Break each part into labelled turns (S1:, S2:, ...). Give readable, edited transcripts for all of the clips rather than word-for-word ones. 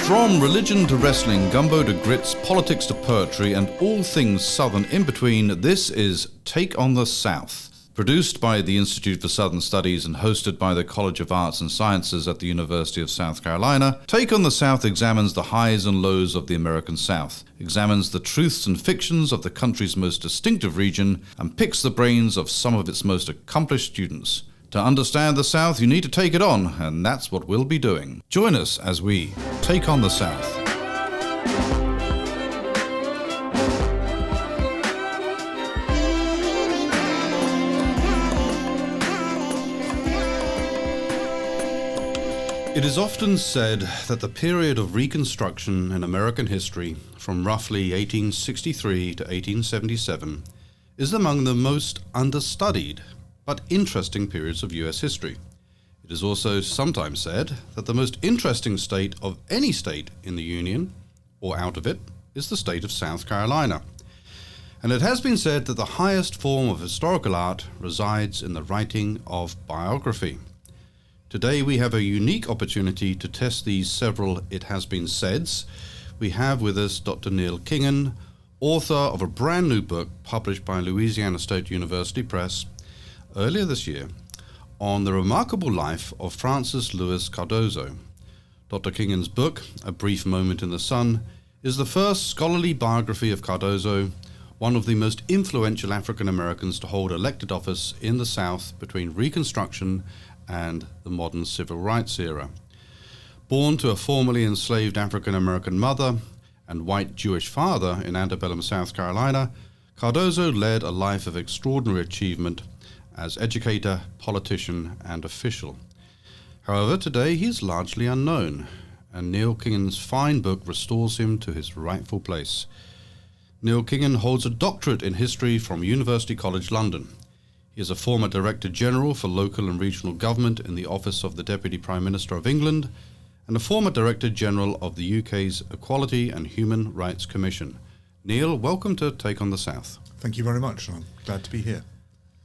S1: From religion to wrestling, gumbo to grits, politics to poetry, and all things Southern in between, this is Take on the South. Produced by the Institute for Southern Studies and hosted by the College of Arts and Sciences at the University of South Carolina, Take on the South examines the highs and lows of the American South, examines the truths and fictions of the country's most distinctive region, and picks the brains of some of its most accomplished students. To understand the South, you need to take it on, and that's what we'll be doing. Join us as we take on the South. It is often said that the period of Reconstruction in American history, from roughly 1863 to 1877, is among the most understudied but interesting periods of U.S. history. It is also sometimes said that the most interesting state of any state in the Union, or out of it, is the state of South Carolina. And it has been said that the highest form of historical art resides in the writing of biography. Today we have a unique opportunity to test these several it has been saids. We have with us Dr. Neil Kingan, author of a brand new book published by Louisiana State University Press earlier this year on the remarkable life of Francis Louis Cardozo. Dr. Kingan's book, A Brief Moment in the Sun, is the first scholarly biography of Cardozo, one of the most influential African Americans to hold elected office in the South between Reconstruction and the modern civil rights era. Born to a formerly enslaved African American mother and white Jewish father in antebellum South Carolina, Cardozo led a life of extraordinary achievement as educator, politician, and official. However, today he is largely unknown, and Neil Kingan's fine book restores him to his rightful place. Neil Kingan holds a doctorate in history from University College London. He is a former Director General for Local and Regional Government in the Office of the Deputy Prime Minister of England, and a former Director General of the UK's Equality and Human Rights Commission. Neil, welcome to Take on the South.
S2: Thank you very much. I'm glad to be here.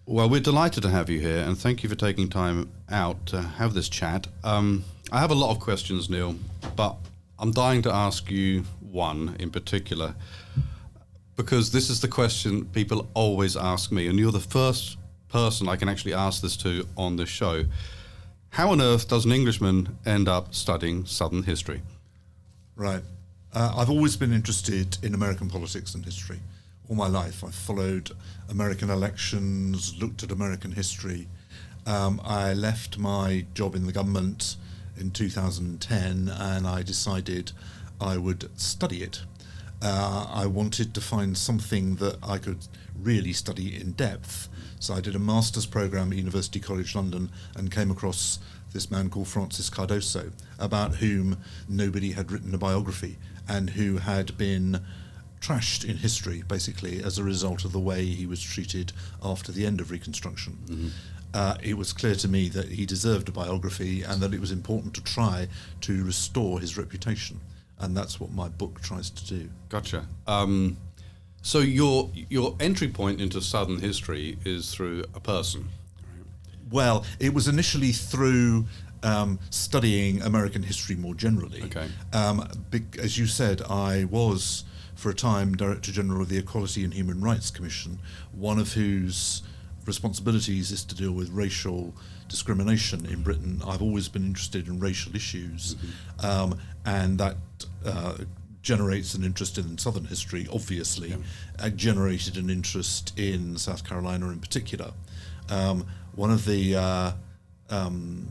S1: Well, we're delighted to have you here, and thank you for taking time out to have this chat. I have a lot of questions, Neil, but I'm dying to ask you one in particular, because this is the question people always ask me, and you're the first person I can actually ask this to on this show. How on earth does an Englishman end up studying Southern history?
S2: Right. I've always been interested in American politics and history. All my life, I've followed American elections, looked at American history. I left my job in the government in 2010 and I decided I would study it. I wanted to find something that I could really study in depth. So I did a master's program at University College London and came across this man called Francis Cardozo, about whom nobody had written a biography and who had been trashed in history, basically, as a result of the way he was treated after the end of Reconstruction. Mm-hmm. It was clear to me that he deserved a biography and that it was important to try to restore his reputation. And that's what my book tries to do.
S1: Gotcha. So your entry point into Southern history is through a person?
S2: Well, it was initially through studying American history more generally.
S1: Okay.
S2: As you said, I was for a time Director General of the Equality and Human Rights Commission, one of whose responsibilities is to deal with racial discrimination in Britain. I've always been interested in racial issues, mm-hmm. And that generates an interest in Southern history, obviously. Yeah. Generated an interest in South Carolina in particular. One of the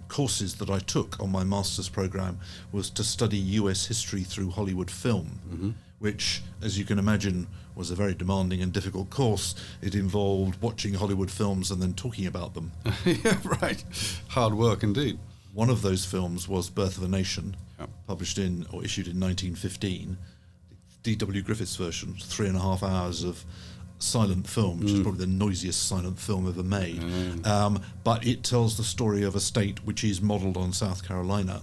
S2: courses that I took on my master's program was to study US history through Hollywood film, mm-hmm. which, as you can imagine, was a very demanding and difficult course. It involved watching Hollywood films and then talking about them.
S1: Yeah, right. Hard work indeed.
S2: One of those films was Birth of a Nation, published in or issued in 1915. D.W. Griffith's version, 3.5 hours of silent film, which is probably the noisiest silent film ever made. But it tells the story of a state which is modelled on South Carolina,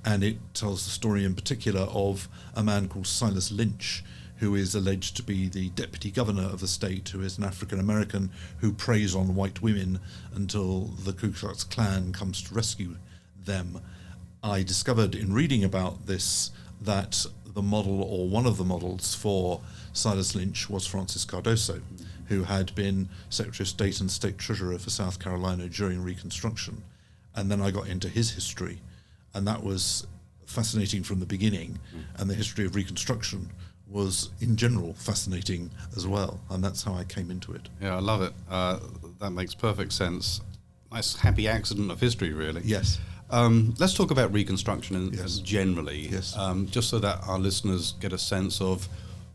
S2: and it tells the story in particular of a man called Silas Lynch, who is alleged to be the deputy governor of the state, who is an African American who preys on white women until the Ku Klux Klan comes to rescue them. I discovered in reading about this that the model, or one of the models for Silas Lynch, was Francis Cardozo, who had been Secretary of State and State Treasurer for South Carolina during Reconstruction. And then I got into his history, and that was fascinating from the beginning, and the history of Reconstruction was in general fascinating as well, and that's how I came into it.
S1: Yeah, I love it. That makes perfect sense. Nice happy accident of history, really.
S2: Yes.
S1: Let's talk about Reconstruction generally,
S2: Yes.
S1: Just so that our listeners get a sense of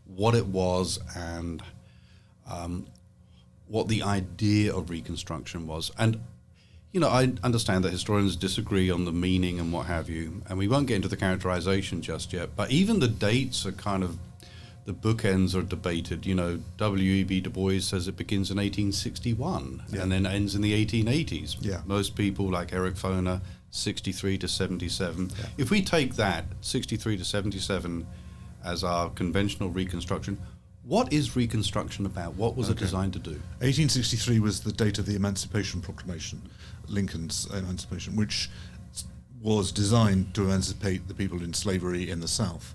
S1: what it was and what the idea of Reconstruction was. And, you know, I understand that historians disagree on the meaning and what have you, and we won't get into the characterization just yet, but even the dates are kind of, the bookends are debated. You know, W.E.B. Du Bois says it begins in 1861 and then ends in the 1880s.
S2: Yeah.
S1: Most people, like Eric Foner, 63 to 77.
S2: Yeah.
S1: If we take that, 63 to 77, as our conventional Reconstruction, what is Reconstruction about? What was it designed to do?
S2: 1863 was the date of the Emancipation Proclamation, Lincoln's emancipation, which was designed to emancipate the people in slavery in the South.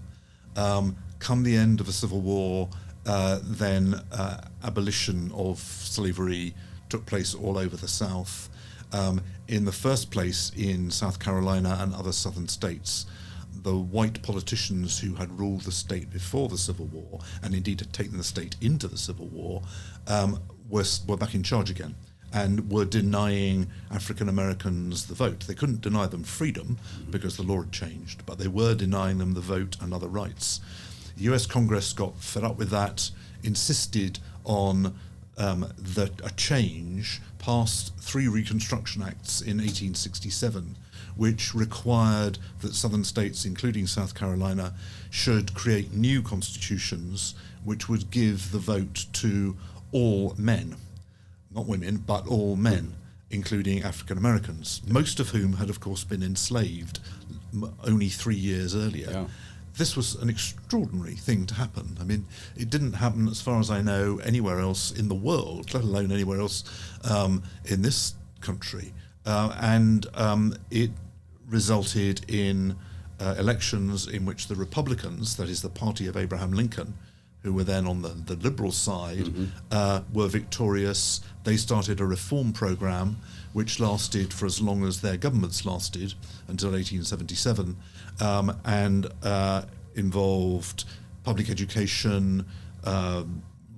S2: Come the end of the Civil War, then abolition of slavery took place all over the South. In the first place, in South Carolina and other southern states, the white politicians who had ruled the state before the Civil War, and indeed had taken the state into the Civil War, were back in charge again, and were denying African Americans the vote. They couldn't deny them freedom because the law had changed, but they were denying them the vote and other rights. The US Congress got fed up with that, insisted on a change, passed 3 Reconstruction Acts in 1867, which required that southern states, including South Carolina, should create new constitutions which would give the vote to all men, not women, but all men, including African Americans, most of whom had, of course, been enslaved only 3 years earlier.
S1: Yeah.
S2: This was an extraordinary thing to happen. I mean, it didn't happen, as far as I know, anywhere else in the world, let alone anywhere else in this country. And it resulted in elections in which the Republicans, that is the party of Abraham Lincoln, who were then on the liberal side, were victorious. They started a reform program which lasted for as long as their governments lasted, until 1877, and involved public education,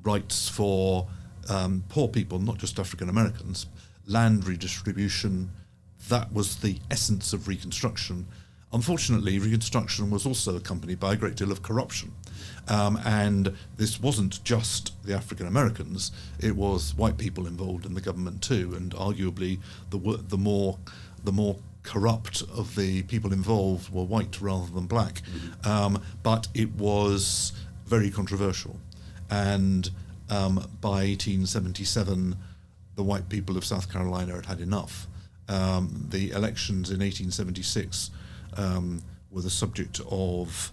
S2: rights for poor people, not just African Americans, land redistribution. That was the essence of Reconstruction. Unfortunately, Reconstruction was also accompanied by a great deal of corruption. And this wasn't just the African Americans, it was white people involved in the government too, and arguably the more corrupt of the people involved were white rather than black. But it was very controversial. And by 1877, the white people of South Carolina had had enough. The elections in 1876 were the subject of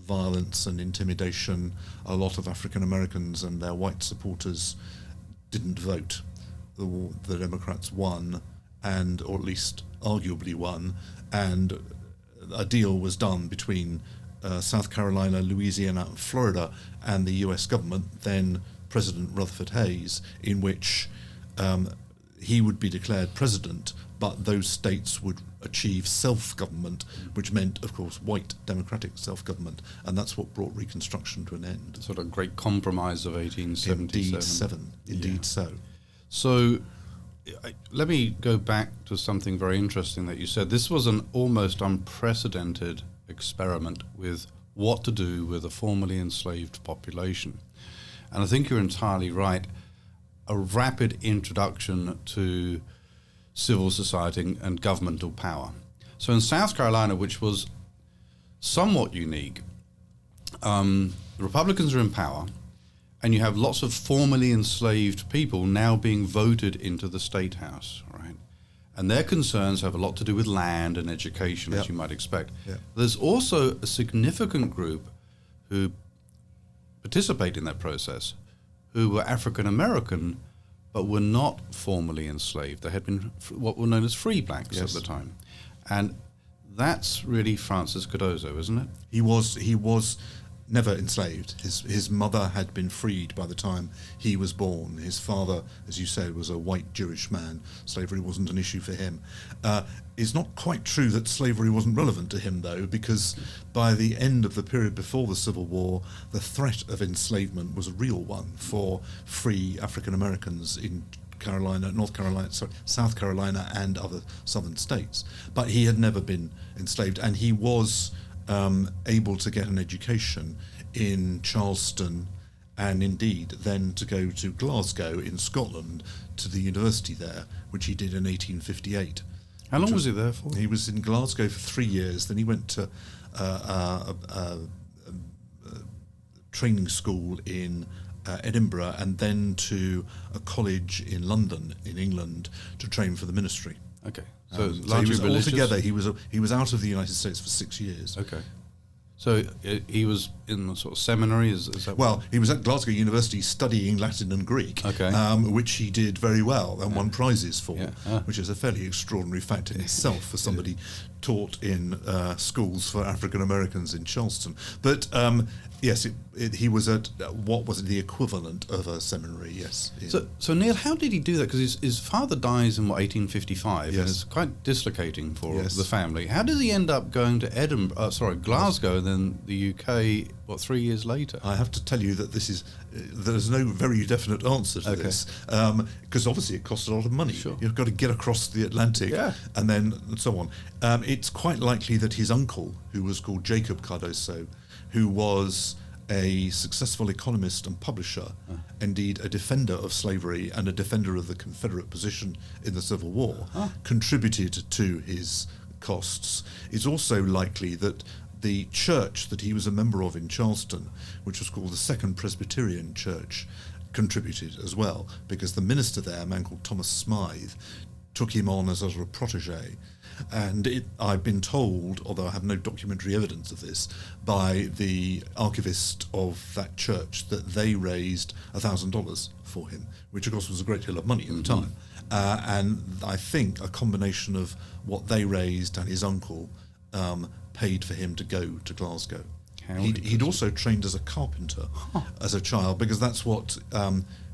S2: violence and intimidation. A lot of African Americans and their white supporters didn't vote. The Democrats won, or at least arguably won, and a deal was done between South Carolina, Louisiana, and Florida and the US government, then President Rutherford Hayes, in which he would be declared president, but those states would achieve self-government, which meant, of course, white democratic self-government, and that's what brought Reconstruction to an end.
S1: Sort of great compromise of 1877.
S2: Indeed so.
S1: So let me go back to something very interesting that you said. This was an almost unprecedented experiment with what to do with a formerly enslaved population. And I think you're entirely right. A rapid introduction to civil society and governmental power. So in South Carolina, which was somewhat unique, the Republicans are in power, and you have lots of formerly enslaved people now being voted into the state house, right? And their concerns have a lot to do with land and education, as you might expect.
S2: Yep.
S1: There's also a significant group who participate in that process who were African American, but were not formerly enslaved. They had been what were known as free blacks at the time. And That's really Francis Cardozo, isn't it?
S2: He was never enslaved. His mother had been freed by the time he was born. His father, as you said, was a white Jewish man. Slavery wasn't an issue for him. It's not quite true that slavery wasn't relevant to him, though, because by the end of the period before the Civil War, the threat of enslavement was a real one for free African Americans in South Carolina and other southern states. But he had never been enslaved, and he was able to get an education in Charleston, and indeed then to go to Glasgow in Scotland to the university there, which he did in 1858.
S1: How long was he there for?
S2: He was in Glasgow for 3 years. Then he went to a training school in Edinburgh, and then to a college in London, in England, to train for the ministry.
S1: Okay,
S2: So he was altogether he was out of the United States for 6 years.
S1: Okay, so he was in the sort of seminary. Is that
S2: well? He was at Glasgow University studying Latin and Greek,
S1: okay.
S2: Which he did very well and won prizes for,
S1: Yeah.
S2: which is a fairly extraordinary fact in itself for somebody taught in schools for African Americans in Charleston. But yes, he was at what was the equivalent of a seminary. Yes.
S1: So Neil, how did he do that? Because his father dies in 1855,
S2: Yes.
S1: and it's quite dislocating for
S2: Yes.
S1: the family. How does he end up going to Glasgow, and then the UK? 3 years later?
S2: I have to tell you that there's no very definite answer to this, because obviously it costs a lot of money.
S1: Sure.
S2: You've got to get across the Atlantic, and then and so on. It's quite likely that his uncle, who was called Jacob Cardozo, who was a successful economist and publisher, indeed a defender of slavery and a defender of the Confederate position in the Civil War, contributed to his costs. It's also likely that the church that he was a member of in Charleston, which was called the Second Presbyterian Church, contributed as well, because the minister there, a man called Thomas Smythe, took him on as a sort of protege. And I've been told, although I have no documentary evidence of this, by the archivist of that church that they raised $1,000 for him, which of course was a great deal of money at the time. And I think a combination of what they raised and his uncle paid for him to go to Glasgow. He'd also trained as a carpenter as a child, because that's what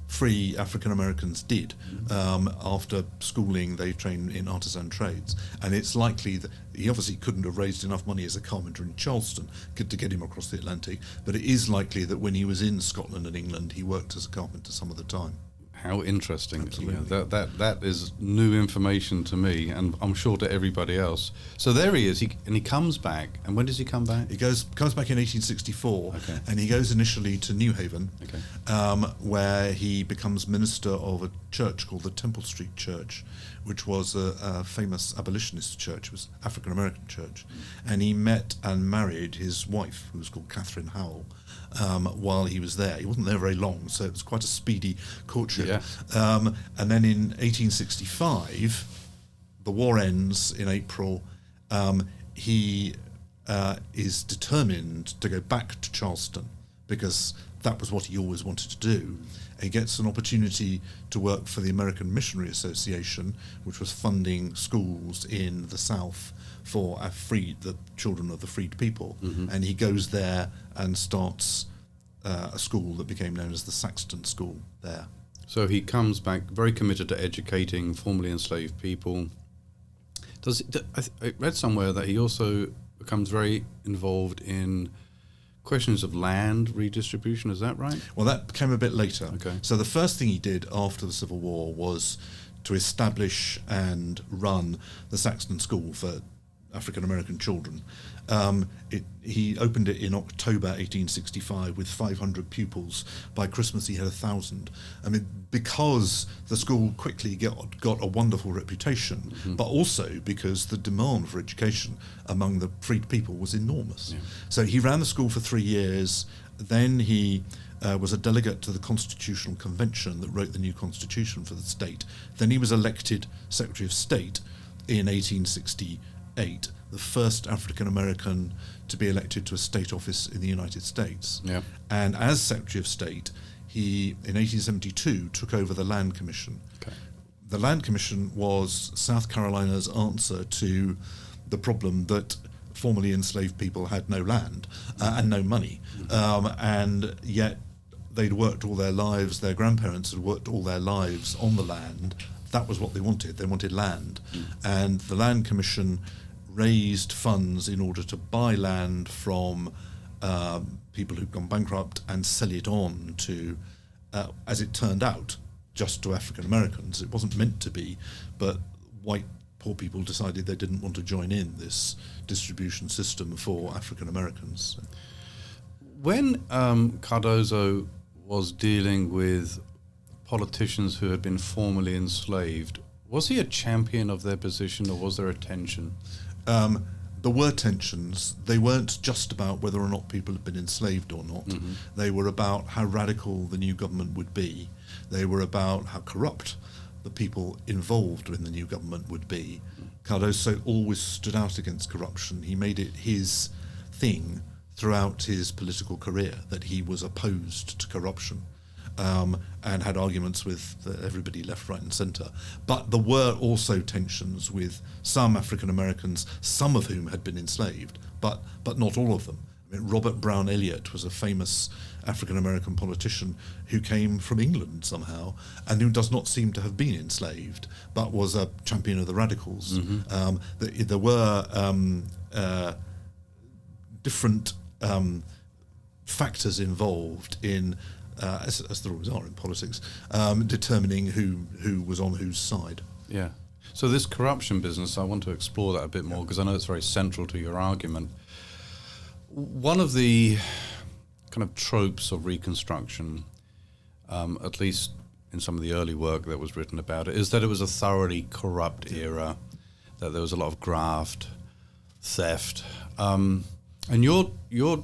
S2: free African Americans did. After schooling, they trained in artisan trades, and it's likely that he obviously couldn't have raised enough money as a carpenter in Charleston to get him across the Atlantic, but it is likely that when he was in Scotland and England, he worked as a carpenter some of the time.
S1: How interesting.
S2: Absolutely.
S1: That is new information to me, and I'm sure to everybody else. So there he is, he comes back. And when does he come back?
S2: He comes back in 1864, and he goes initially to New Haven, where he becomes minister of a church called the Temple Street Church, which was a famous abolitionist church. It was an African American church. And he met and married his wife, who was called Catherine Howell, while he was there. He wasn't there very long, so it was quite a speedy courtship. And then in 1865, the war ends in April. He is determined to go back to Charleston, because that was what he always wanted to do. He gets an opportunity to work for the American Missionary Association, which was funding schools in the South for the children of the freed people. And he goes there and starts a school that became known as the Saxton School there.
S1: So he comes back very committed to educating formerly enslaved people. I read somewhere that he also becomes very involved in questions of land redistribution. Is that right?
S2: Well, that came a bit later.
S1: Okay.
S2: So the first thing he did after the Civil War was to establish and run the Saxton School for African American children. He opened it in October 1865 with 500 pupils. By Christmas he had 1,000. I mean, because the school quickly got a wonderful reputation, but also because the demand for education among the freed people was enormous. So he ran the school for 3 years. Then he was a delegate to the Constitutional Convention that wrote the new constitution for the state. Then he was elected Secretary of State in 1868, the first African American to be elected to a state office in the United States. And as Secretary of State, he, in 1872, took over the Land Commission. The Land Commission was South Carolina's answer to the problem that formerly enslaved people had no land and no money, and yet they'd worked all their lives, their grandparents had worked all their lives on the land. That was what they wanted land. And the Land Commission raised funds in order to buy land from people who'd gone bankrupt and sell it on to, as it turned out, just to African Americans. It wasn't meant to be, but white poor people decided they didn't want to join in this distribution system for African Americans.
S1: When Cardozo was dealing with politicians who had been formerly enslaved, was he a champion of their position, or was there a tension?
S2: There were tensions. They weren't just about whether or not people had been enslaved or not. They were about how radical the new government would be. They were about how corrupt the people involved in the new government would be. Cardozo always stood out against corruption. He made it his thing throughout his political career that he was opposed to corruption, and had arguments with everybody left, right and centre. But there were also tensions with some African Americans, some of whom had been enslaved, but not all of them. I mean, Robert Brown Elliott was a famous African American politician who came from England somehow and who does not seem to have been enslaved, but was a champion of the radicals. There were different factors involved in, as there always are in politics, determining who was on whose side.
S1: Yeah. So this corruption business, I want to explore that a bit more because I know it's very central to your argument. One of the kind of tropes of Reconstruction, at least in some of the early work that was written about it, is that it was a thoroughly corrupt era, that there was a lot of graft, theft, and we'll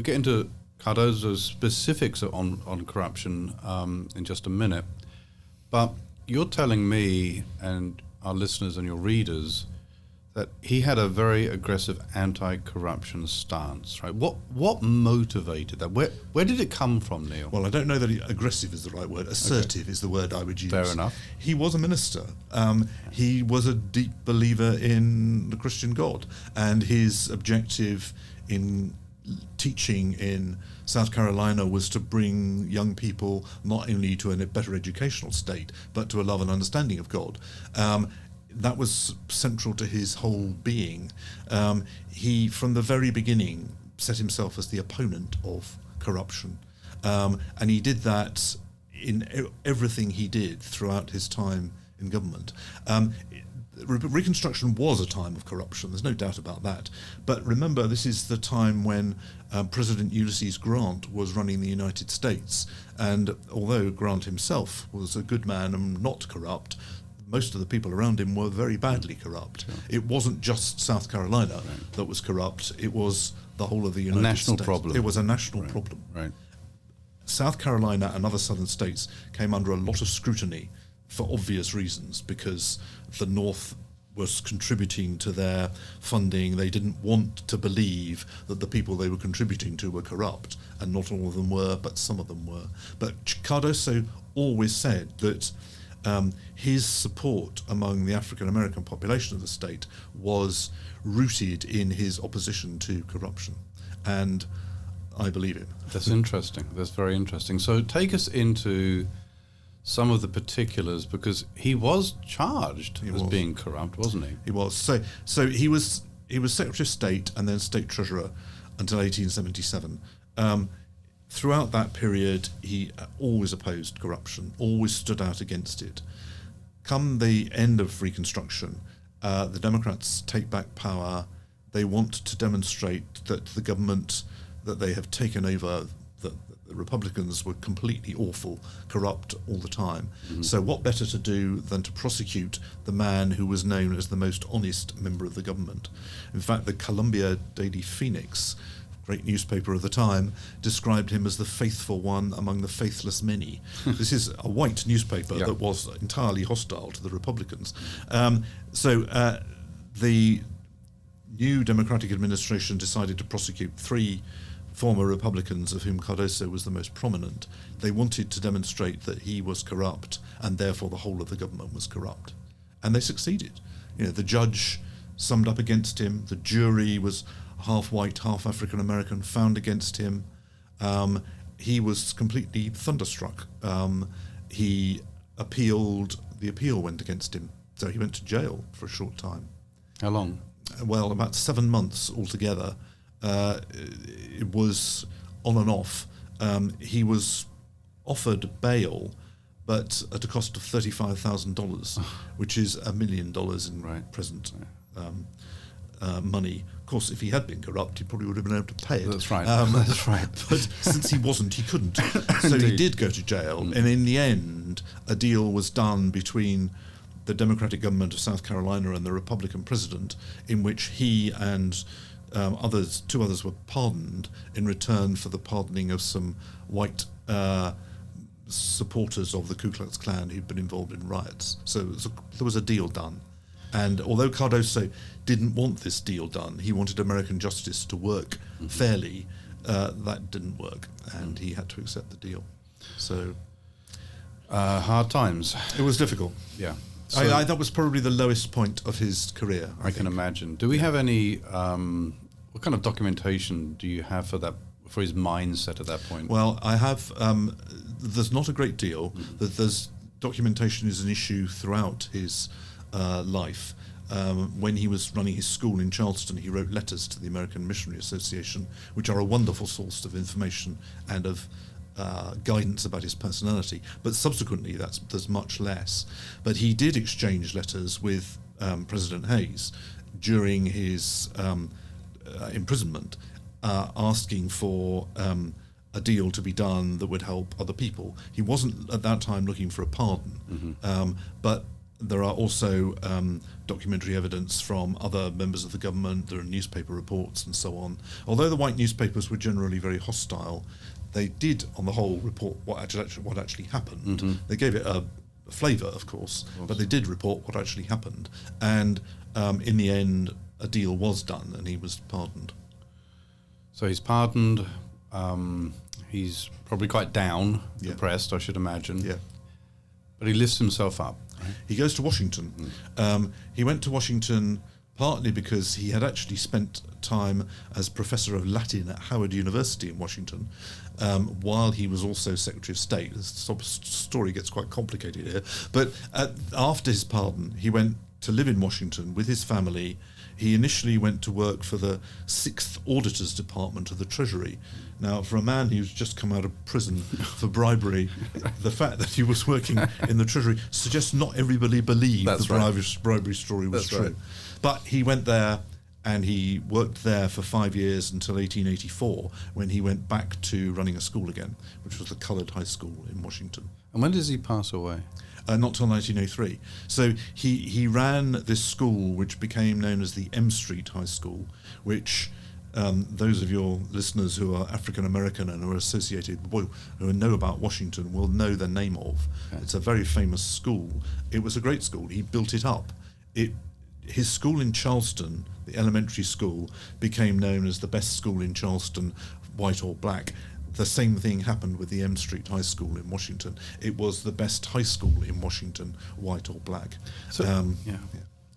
S1: get into Cardozo's specifics on corruption in just a minute, but you're telling me and our listeners and your readers that he had a very aggressive anti-corruption stance, right? What motivated that? Where did it come from, Neil?
S2: Well, I don't know that aggressive is the right word. Assertive is the word I would use.
S1: Fair enough.
S2: He was a minister. He was a deep believer in the Christian God, and his objective in teaching in South Carolina was to bring young people not only to a better educational state, but to a love and understanding of God. That was central to his whole being. He, from the very beginning, set himself as the opponent of corruption. And he did that in everything he did throughout his time in government. Reconstruction was a time of corruption, there's no doubt about that. But remember, this is the time when President Ulysses Grant was running the United States. And although Grant himself was a good man and not corrupt, most of the people around him were very badly corrupt. Sure. It wasn't just South Carolina that was corrupt, it was the whole of the United States.
S1: A national problem.
S2: It was a national problem.
S1: Right.
S2: South Carolina and other southern states came under a lot of scrutiny for obvious reasons, because the North was contributing to their funding. They didn't want to believe that the people they were contributing to were corrupt, and not all of them were, but some of them were. But Cardozo always said that his support among the African American population of the state was rooted in his opposition to corruption, and I believe it.
S1: That's interesting. That's very interesting. So take us into some of the particulars, because he was charged as being corrupt, wasn't he?
S2: He was. So he was Secretary of State and then State Treasurer until 1877. Throughout that period, he always opposed corruption, always stood out against it. Come the end of Reconstruction, the Democrats take back power. They want to demonstrate that the government that they have taken over, that the Republicans were completely awful, corrupt all the time. Mm-hmm. So what better to do than to prosecute the man who was known as the most honest member of the government? In fact, the Columbia Daily Phoenix, great newspaper of the time, described him as the faithful one among the faithless many. This is a white newspaper that was entirely hostile to the Republicans. The new Democratic administration decided to prosecute 3 former Republicans, of whom Cardozo was the most prominent. They wanted to demonstrate that he was corrupt, and therefore the whole of the government was corrupt. And they succeeded. The judge summed up against him. The jury was half white, half African American, found against him. He was completely thunderstruck. He appealed. The appeal went against him, so he went to jail for a short time.
S1: How long?
S2: Well, about 7 months altogether. It was on and off. He was offered bail, but at a cost of $35,000, which is $1 million in present money. Of course, if he had been corrupt, he probably would have been able to pay it.
S1: That's right. That's right.
S2: But since he wasn't, he couldn't. So he did go to jail. And in the end, a deal was done between the Democratic government of South Carolina and the Republican president, in which he and two others were pardoned in return for the pardoning of some white supporters of the Ku Klux Klan who'd been involved in riots. So there was a deal done. And although Cardozo didn't want this deal done, he wanted American justice to work fairly, that didn't work, and he had to accept the deal. So
S1: hard times.
S2: it was difficult.
S1: Yeah.
S2: So that was probably the lowest point of his career.
S1: I can imagine. Do we have any? What kind of documentation do you have for his mindset at that point?
S2: Well, I have. There's not a great deal. There's documentation is an issue throughout his life. When he was running his school in Charleston, he wrote letters to the American Missionary Association, which are a wonderful source of information and of guidance about his personality. But subsequently, there's much less. But he did exchange letters with President Hayes during his imprisonment, asking for a deal to be done that would help other people. He wasn't at that time looking for a pardon, but there are also documentary evidence from other members of the government. There are newspaper reports and so on. Although the white newspapers were generally very hostile, they did, on the whole, report what actually happened. They gave it a flavour, of course, but they did report what actually happened. And in the end, a deal was done, and he was pardoned.
S1: So he's pardoned. He's probably quite down, depressed, I should imagine.
S2: Yeah.
S1: But he lifts himself up. Right?
S2: He goes to Washington. He went to Washington partly because he had actually spent time as professor of Latin at Howard University in Washington, while he was also Secretary of State. The story gets quite complicated here. But after his pardon, he went to live in Washington with his family. He initially went to work for the 6th Auditors Department of the Treasury. Now, for a man who's just come out of prison for bribery, the fact that he was working in the Treasury suggests not everybody believed the bribery story was true. Right. But he went there, and he worked there for 5 years until 1884, when he went back to running a school again, which was the Coloured High School in Washington.
S1: And when does he pass away?
S2: Not till 1903. So he ran this school, which became known as the M Street High School, which those of your listeners who are African American and are associated, who know about Washington, will know the name of. Okay. It's a very famous school. It was a great school. He built it up. His school in Charleston, the elementary school, became known as the best school in Charleston, white or black. The same thing happened with the M Street High School in Washington. It was the best high school in Washington, white or black.
S1: So,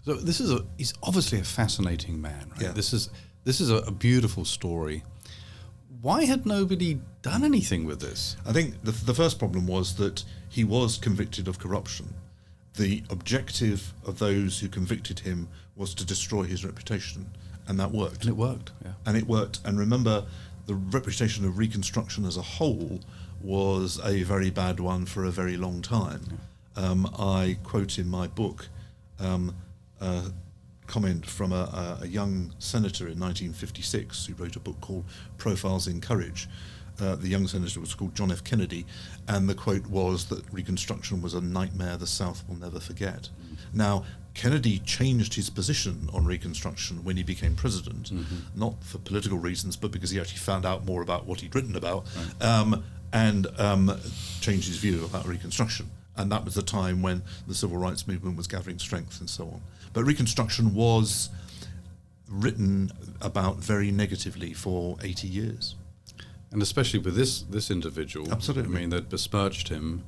S1: So he's obviously a fascinating man, right?
S2: Yeah.
S1: This is a beautiful story. Why had nobody done anything with this?
S2: I think the first problem was that he was convicted of corruption. The objective of those who convicted him was to destroy his reputation, and that worked.
S1: And it worked, yeah.
S2: And it worked. And remember, the reputation of Reconstruction as a whole was a very bad one for a very long time. Yeah. I quote in my book a comment from a young senator in 1956 who wrote a book called Profiles in Courage. The young senator was called John F. Kennedy, and the quote was that Reconstruction was a nightmare the South will never forget. Now, Kennedy changed his position on Reconstruction when he became president, not for political reasons, but because he actually found out more about what he'd written about, and changed his view about Reconstruction. And that was the time when the civil rights movement was gathering strength and so on. But Reconstruction was written about very negatively for 80 years.
S1: And especially with this individual,
S2: absolutely.
S1: I mean, that besmirched him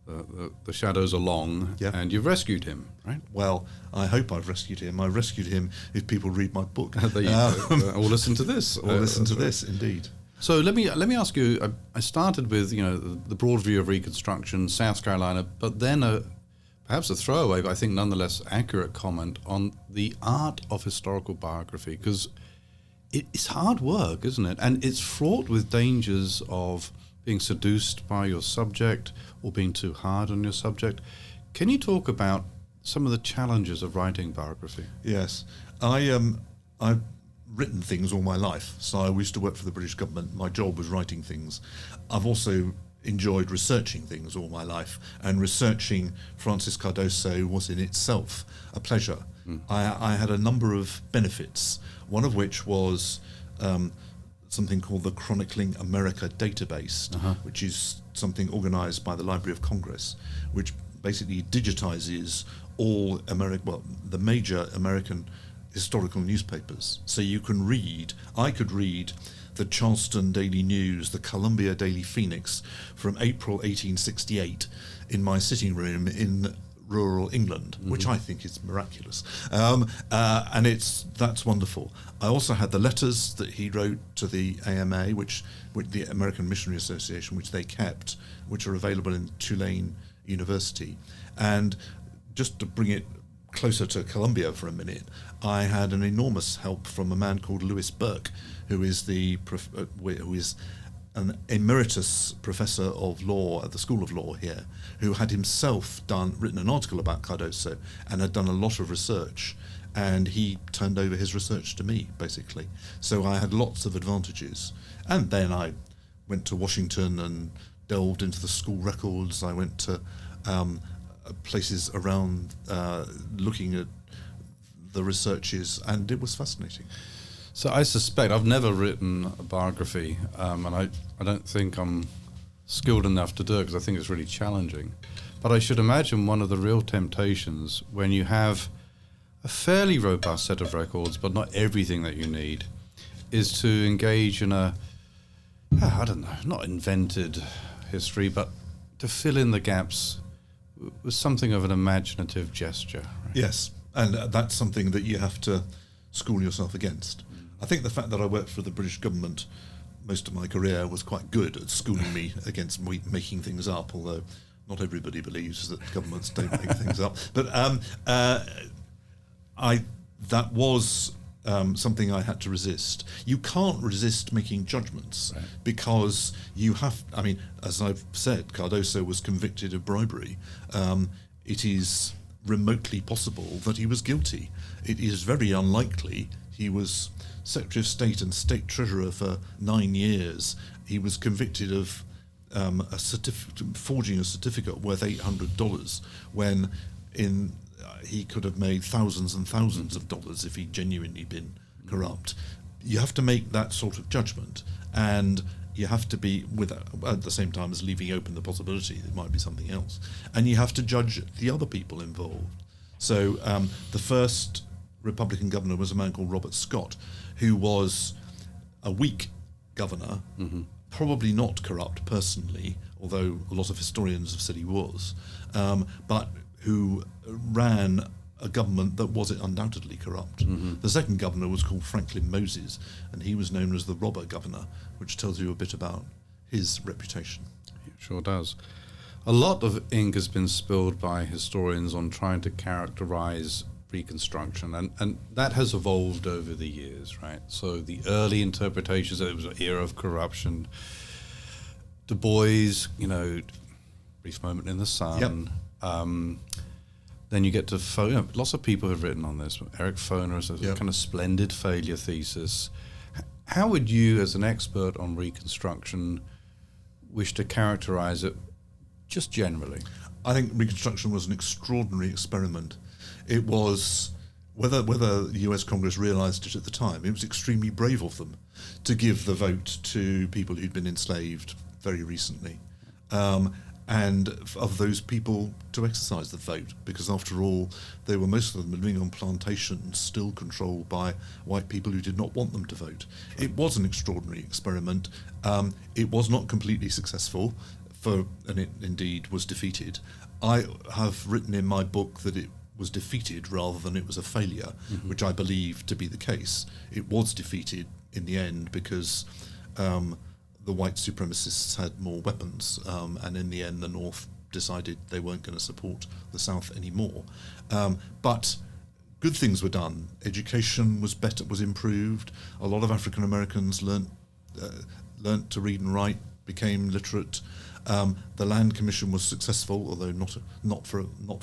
S1: the shadows are long,
S2: Yeah.
S1: and you've rescued him, right?
S2: Well, I hope I've rescued him. I rescued him if people read my book.
S1: There you go. Or listen to this.
S2: Or listen to this, indeed.
S1: So let me ask you. I started with the broad view of Reconstruction, South Carolina, but then perhaps a throwaway, but I think nonetheless accurate comment on the art of historical biography, because it's hard work, isn't it? And it's fraught with dangers of being seduced by your subject or being too hard on your subject. Can you talk about some of the challenges of writing biography?
S2: Yes. I've written things all my life. So I used to work for the British government. My job was writing things. I've also enjoyed researching things all my life, and researching Francis Cardozo was in itself a pleasure. I had a number of benefits, one of which was something called the Chronicling America database, which is something organized by the Library of Congress, which basically digitizes all the major American historical newspapers. So you can I could read the Charleston Daily News, the Columbia Daily Phoenix from April 1868 in my sitting room in rural England, which I think is miraculous. And that's wonderful. I also had the letters that he wrote to the AMA, which the American Missionary Association, which they kept, which are available in Tulane University. And just to bring it closer to Columbia for a minute, I had an enormous help from a man called Lewis Burke, who is an emeritus professor of law at the School of Law here, who had himself written an article about Cardozo and had done a lot of research, and he turned over his research to me, basically. So I had lots of advantages. And then I went to Washington and delved into the school records. I went to places around looking at the researches, and it was fascinating.
S1: So I suspect, I've never written a biography, and I don't think I'm skilled enough to do it because I think it's really challenging. But I should imagine one of the real temptations when you have a fairly robust set of records, but not everything that you need, is to engage in not invented history, but to fill in the gaps with something of an imaginative gesture. Right?
S2: Yes, and that's something that you have to school yourself against. I think the fact that I worked for the British government most of my career was quite good at schooling me against making things up, although not everybody believes that governments don't make things up. But that was something I had to resist. You can't resist making judgments, right, because you have, as I've said, Cardozo was convicted of bribery. It is remotely possible that he was guilty. It is very unlikely. He was Secretary of State and State Treasurer for 9 years. He was convicted of forging a certificate worth $800 when he could have made thousands and thousands of dollars if he'd genuinely been corrupt. You have to make that sort of judgment, and you have to be at the same time as leaving open the possibility that it might be something else. And you have to judge the other people involved. So the first Republican governor was a man called Robert Scott, who was a weak governor, probably not corrupt personally, although a lot of historians have said he was, but who ran a government that was undoubtedly corrupt. The second governor was called Franklin Moses, and he was known as the robber governor, which tells you a bit about his reputation.
S1: It sure does. A lot of ink has been spilled by historians on trying to characterize Reconstruction, and that has evolved over the years, right? So the early interpretations that it was an era of corruption. Du Bois, Brief Moment in the Sun. Yep. Then you get to lots of people have written on this. Eric Foner has a kind of splendid failure thesis. How would you, as an expert on Reconstruction, wish to characterize it just generally?
S2: I think Reconstruction was an extraordinary experiment. It was, whether the US Congress realized it at the time, it was extremely brave of them to give the vote to people who'd been enslaved very recently. And of those people to exercise the vote, because after all, most of them living on plantations still controlled by white people who did not want them to vote. It was an extraordinary experiment. It was not completely successful. and it indeed was defeated. I have written in my book that it was defeated rather than it was a failure, which I believe to be the case. It was defeated in the end because the white supremacists had more weapons, and in the end the North decided they weren't going to support the South anymore. But good things were done. Education was improved. A lot of African Americans learnt to read and write, became literate. The Land Commission was successful, although not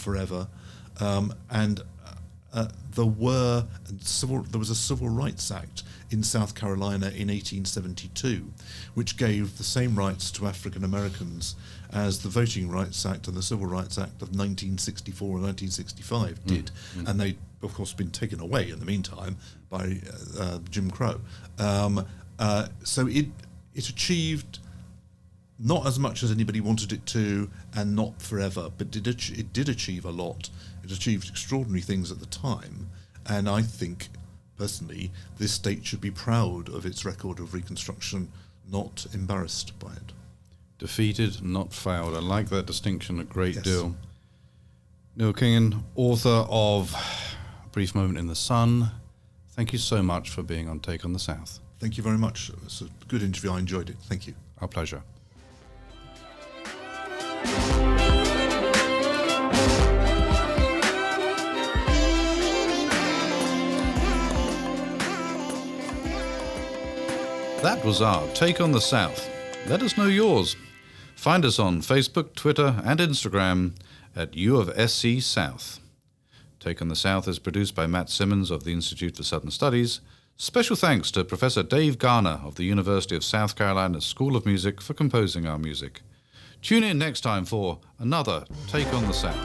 S2: forever. There was a Civil Rights Act in South Carolina in 1872, which gave the same rights to African Americans as the Voting Rights Act and the Civil Rights Act of 1964 and 1965 did. And they'd, of course, been taken away in the meantime by Jim Crow. So it achieved not as much as anybody wanted it to, and not forever, but it did achieve a lot. It achieved extraordinary things at the time, and I think, personally, this state should be proud of its record of Reconstruction, not embarrassed by it.
S1: Defeated, not failed. I like that distinction a great deal. Neil Kingham, author of A Brief Moment in the Sun, thank you so much for being on Take on the South.
S2: Thank you very much. It's a good interview. I enjoyed it. Thank you.
S1: Our pleasure. That was our Take on the South. Let us know yours. Find us on Facebook, Twitter, and Instagram at U of SC South. Take on the South is produced by Matt Simmons of the Institute for Southern Studies. Special thanks to Professor Dave Garner of the University of South Carolina School of Music for composing our music. Tune in next time for another Take on the South.